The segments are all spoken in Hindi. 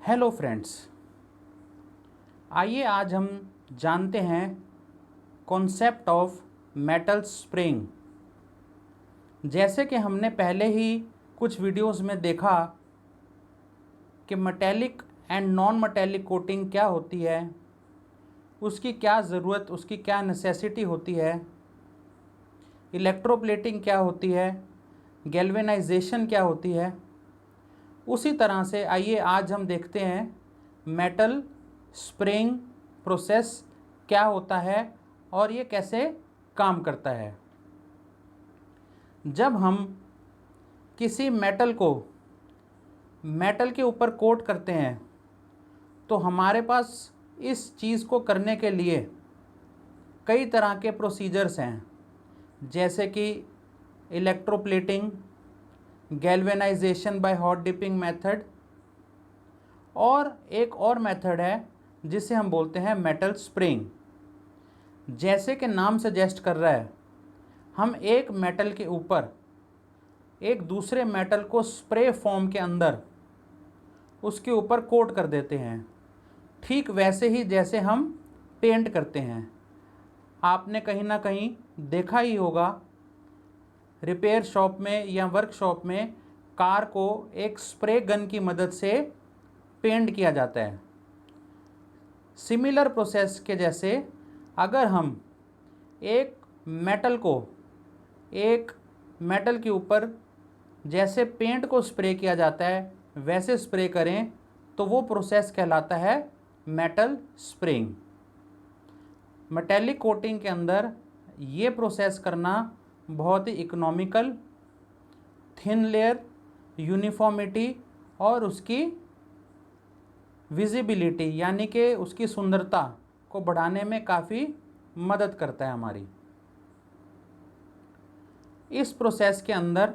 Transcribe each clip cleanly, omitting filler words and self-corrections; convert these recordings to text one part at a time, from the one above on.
हेलो फ्रेंड्स, आइए आज हम जानते हैं कॉन्सेप्ट ऑफ मेटल स्प्रेइंग। जैसे कि हमने पहले ही कुछ वीडियोस में देखा कि metallic and non metallic coating क्या होती है, उसकी क्या ज़रूरत, उसकी क्या नेसेसिटी होती है, इलेक्ट्रोप्लेटिंग क्या होती है, गैल्वेनाइजेशन क्या होती है। उसी तरह से आइए आज हम देखते हैं मेटल स्प्रेइंग प्रोसेस क्या होता है और ये कैसे काम करता है। जब हम किसी मेटल के ऊपर कोट करते हैं तो हमारे पास इस चीज़ को करने के लिए कई तरह के प्रोसीजर्स हैं, जैसे कि electroplating, galvanisation by hot dipping method, और एक और मेथड है जिसे हम बोलते हैं मेटल स्प्रेइंग। जैसे कि नाम सजेस्ट कर रहा है, हम एक मेटल के ऊपर एक दूसरे मेटल को स्प्रे फॉर्म के अंदर उसके ऊपर कोट कर देते हैं, ठीक वैसे ही जैसे हम पेंट करते हैं। आपने कहीं ना कहीं देखा ही होगा, रिपेयर शॉप में या वर्कशॉप में कार को एक स्प्रे गन की मदद से पेंट किया जाता है। सिमिलर प्रोसेस के जैसे अगर हम एक मेटल के ऊपर जैसे पेंट को स्प्रे किया जाता है वैसे स्प्रे करें तो वो प्रोसेस कहलाता है मेटल स्प्रेइंग। मेटेलिक कोटिंग के अंदर ये प्रोसेस करना बहुत ही इकोनॉमिकल, थिन लेयर, यूनिफॉर्मिटी और उसकी विजिबिलिटी यानी कि उसकी सुंदरता को बढ़ाने में काफ़ी मदद करता है हमारी। इस प्रोसेस के अंदर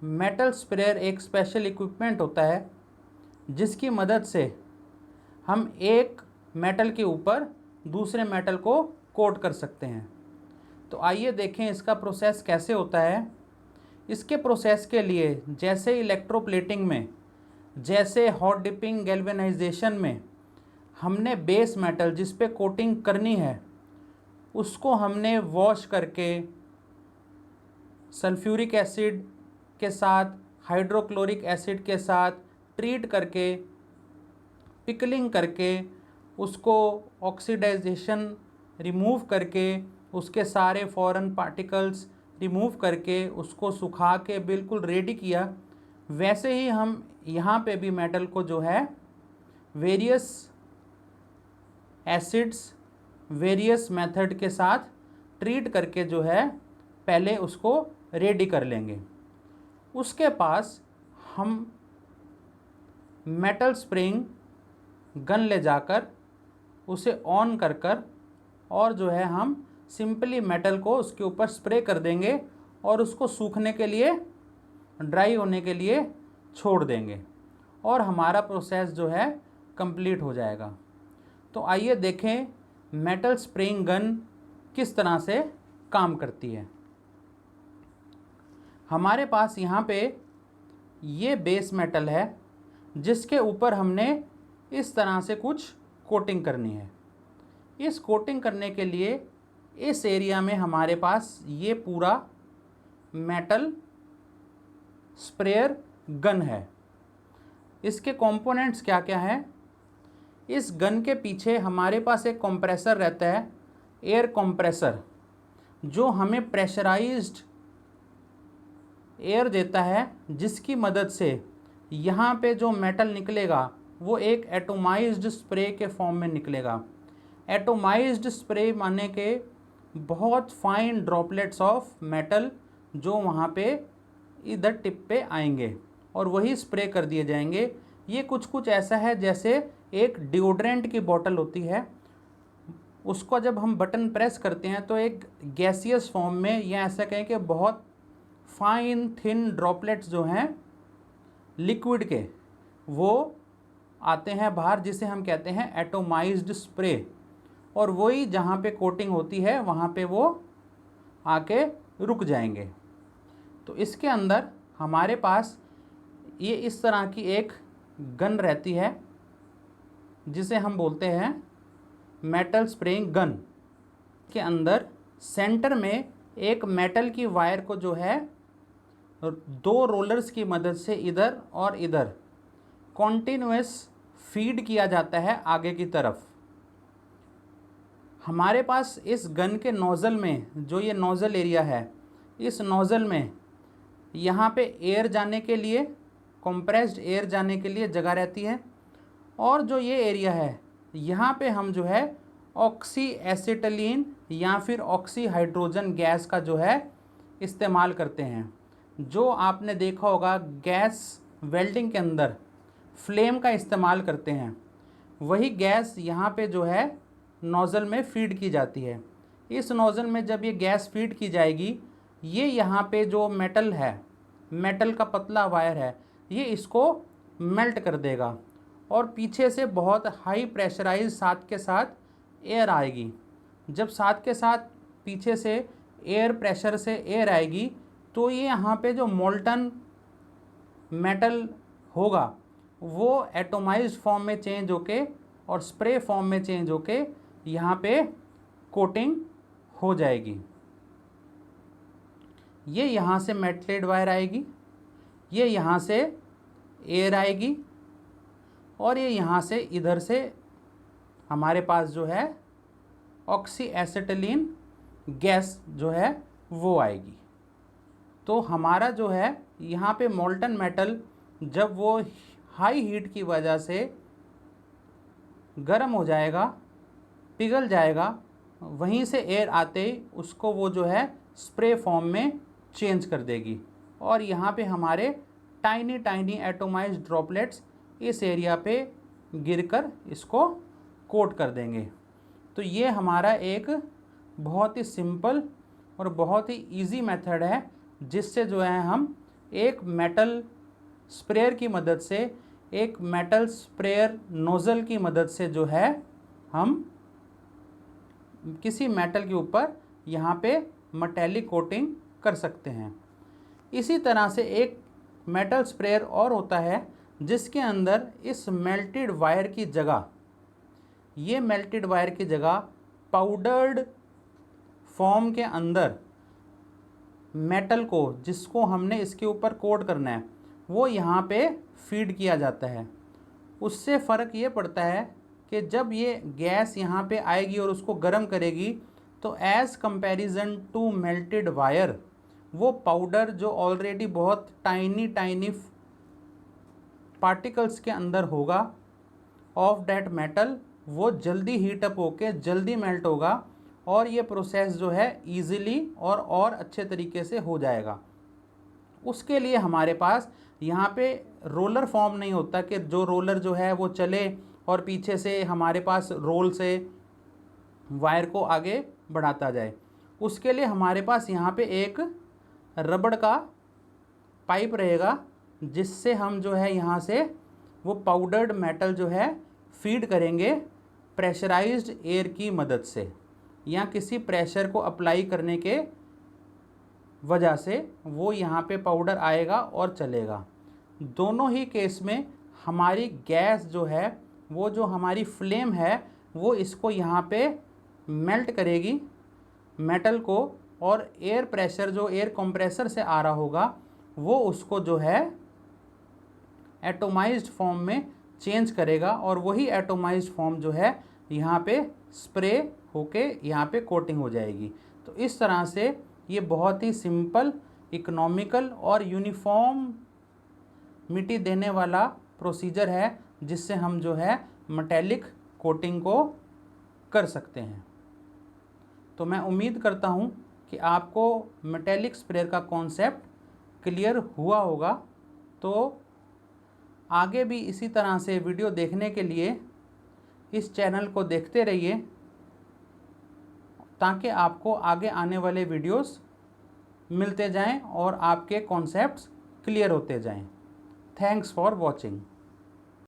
मेटल स्प्रेयर एक स्पेशल इक्विपमेंट होता है जिसकी मदद से हम एक मेटल के ऊपर दूसरे मेटल को कोट कर सकते हैं। तो आइए देखें इसका प्रोसेस कैसे होता है। इसके प्रोसेस के लिए जैसे इलेक्ट्रोप्लेटिंग में, जैसे हॉट डिपिंग, गैल्वेनाइजेशन में हमने बेस मेटल जिस पे कोटिंग करनी है उसको हमने वॉश करके सल्फ्यूरिक एसिड के साथ, हाइड्रोक्लोरिक एसिड के साथ ट्रीट करके, पिकलिंग करके, उसको ऑक्सीडाइजेशन रिमूव करके, उसके सारे फॉरेन पार्टिकल्स रिमूव करके उसको सुखा के बिल्कुल रेडी किया। वैसे ही हम यहाँ पे भी मेटल को जो है वेरियस एसिड्स, वेरियस मेथड के साथ ट्रीट करके जो है पहले उसको रेडी कर लेंगे। उसके पास हम मेटल स्प्रेइंग गन ले जाकर उसे ऑन कर और जो है हम सिंपली मेटल को उसके ऊपर स्प्रे कर देंगे और उसको सूखने के लिए, ड्राई होने के लिए छोड़ देंगे और हमारा प्रोसेस जो है कंप्लीट हो जाएगा। तो आइए देखें मेटल स्प्रेइंग गन किस तरह से काम करती है। हमारे पास यहाँ पे ये बेस मेटल है जिसके ऊपर हमने इस तरह से कुछ कोटिंग करनी है। इस कोटिंग करने के लिए इस एरिया में हमारे पास ये पूरा मेटल स्प्रेयर गन है। इसके कंपोनेंट्स क्या क्या हैं? इस गन के पीछे हमारे पास एक कंप्रेसर रहता है, एयर कंप्रेसर, जो हमें प्रेशराइज्ड एयर देता है, जिसकी मदद से यहाँ पे जो मेटल निकलेगा वो एक एटोमाइज्ड स्प्रे के फॉर्म में निकलेगा। एटोमाइज्ड स्प्रे माने के बहुत फाइन ड्रॉपलेट्स ऑफ मेटल जो वहाँ पे इधर टिप पे आएंगे और वही स्प्रे कर दिए जाएंगे। ये कुछ ऐसा है जैसे एक डिओड्रेंट की बोतल होती है, उसको जब हम बटन प्रेस करते हैं तो एक गैसियस फॉर्म में, या ऐसा कहें कि बहुत फाइन थिन ड्रॉपलेट्स जो हैं लिक्विड के, वो आते हैं बाहर, जिसे हम कहते हैं एटोमाइज्ड स्प्रे। और वही जहाँ पे कोटिंग होती है वहाँ पे वो आके रुक जाएंगे। तो इसके अंदर हमारे पास ये इस तरह की एक गन रहती है जिसे हम बोलते हैं मेटल स्प्रेइंग गन के अंदर सेंटर में एक मेटल की वायर को जो है 2 रोलर्स की मदद से इधर और इधर कॉन्टिन्यूअस फीड किया जाता है आगे की तरफ। हमारे पास इस गन के नोज़ल में जो ये नोज़ल एरिया है, इस नोज़ल में यहाँ पे एयर जाने के लिए, कंप्रेस्ड एयर जाने के लिए जगह रहती है। और जो ये एरिया है यहाँ पे हम जो है ऑक्सी एसिटिलीन या फिर ऑक्सी हाइड्रोजन गैस का जो है इस्तेमाल करते हैं। जो आपने देखा होगा गैस वेल्डिंग के अंदर फ्लेम का इस्तेमाल करते हैं, वही गैस यहाँ पे जो है नोज़ल में फीड की जाती है। इस नोज़ल में जब ये गैस फीड की जाएगी, ये यहाँ पे जो मेटल है, मेटल का पतला वायर है, ये इसको मेल्ट कर देगा और पीछे से बहुत हाई प्रेशराइज साथ के साथ एयर आएगी। जब साथ के साथ पीछे से एयर प्रेशर से एयर आएगी तो ये यहाँ पे जो मोल्टन मेटल होगा वो एटोमाइज्ड फॉर्म में चेंज होके और स्प्रे फॉर्म में चेंज होके यहाँ पे कोटिंग हो जाएगी। ये यहाँ से मेटलेड वायर आएगी, ये यहाँ से एयर आएगी और ये यहाँ से इधर से हमारे पास जो है ऑक्सी एसिटिलीन गैस जो है वो आएगी। तो हमारा जो है यहाँ पे मोल्टन मेटल जब वो हाई हीट की वजह से गर्म हो जाएगा, पिघल जाएगा, वहीं से एयर आते ही उसको वो जो है स्प्रे फॉर्म में चेंज कर देगी और यहाँ पे हमारे टाइनी टाइनी एटोमाइज्ड ड्रॉपलेट्स इस एरिया पे गिरकर इसको कोट कर देंगे। तो ये हमारा एक बहुत ही सिंपल और बहुत ही इजी मेथड है जिससे जो है हम एक मेटल स्प्रेयर की मदद से, एक मेटल स्प्रेयर नोज़ल की मदद से जो है हम किसी मेटल के ऊपर यहाँ पे मेटेलिक कोटिंग कर सकते हैं। इसी तरह से एक मेटल स्प्रेयर और होता है जिसके अंदर इस मेल्टेड वायर की जगह, ये मेल्टेड वायर की जगह पाउडर्ड फॉर्म के अंदर मेटल को, जिसको हमने इसके ऊपर कोट करना है, वो यहाँ पे फीड किया जाता है। उससे फ़र्क ये पड़ता है कि जब ये गैस यहाँ पे आएगी और उसको गर्म करेगी तो as comparison to melted wire, वो पाउडर जो ऑलरेडी बहुत टाइनी टाइनी पार्टिकल्स के अंदर होगा ऑफ दैट मेटल, वो जल्दी हीट अप होके जल्दी मेल्ट होगा और ये प्रोसेस जो है ईज़िली और अच्छे तरीके से हो जाएगा। उसके लिए हमारे पास यहाँ पे रोलर फॉर्म नहीं होता कि जो रोलर जो है वो चले और पीछे से हमारे पास रोल से वायर को आगे बढ़ाता जाए। उसके लिए हमारे पास यहाँ पे एक रबड़ का पाइप रहेगा जिससे हम जो है यहाँ से वो पाउडर्ड मेटल जो है फीड करेंगे प्रेशराइज्ड एयर की मदद से या किसी प्रेशर को अप्लाई करने के वजह से वो यहाँ पे पाउडर आएगा और चलेगा। दोनों ही केस में हमारी गैस जो है, वो जो हमारी फ्लेम है, वो इसको यहाँ पे मेल्ट करेगी मेटल को और एयर प्रेशर जो एयर कंप्रेसर से आ रहा होगा वो उसको जो है एटोमाइज्ड फॉर्म में चेंज करेगा और वही एटोमाइज्ड फॉर्म जो है यहाँ पे स्प्रे होके यहाँ पे कोटिंग हो जाएगी। तो इस तरह से ये बहुत ही सिंपल, इकोनॉमिकल और यूनिफॉर्म मिट्टी देने वाला प्रोसीजर है जिससे हम जो है मेटेलिक कोटिंग को कर सकते हैं। तो मैं उम्मीद करता हूँ कि आपको मेटेलिक स्प्रेयर का कॉन्सेप्ट क्लियर हुआ होगा। तो आगे भी इसी तरह से वीडियो देखने के लिए इस चैनल को देखते रहिए ताकि आपको आगे आने वाले वीडियोस मिलते जाएं और आपके कॉन्सेप्ट्स क्लियर होते जाएं। Thanks for watching.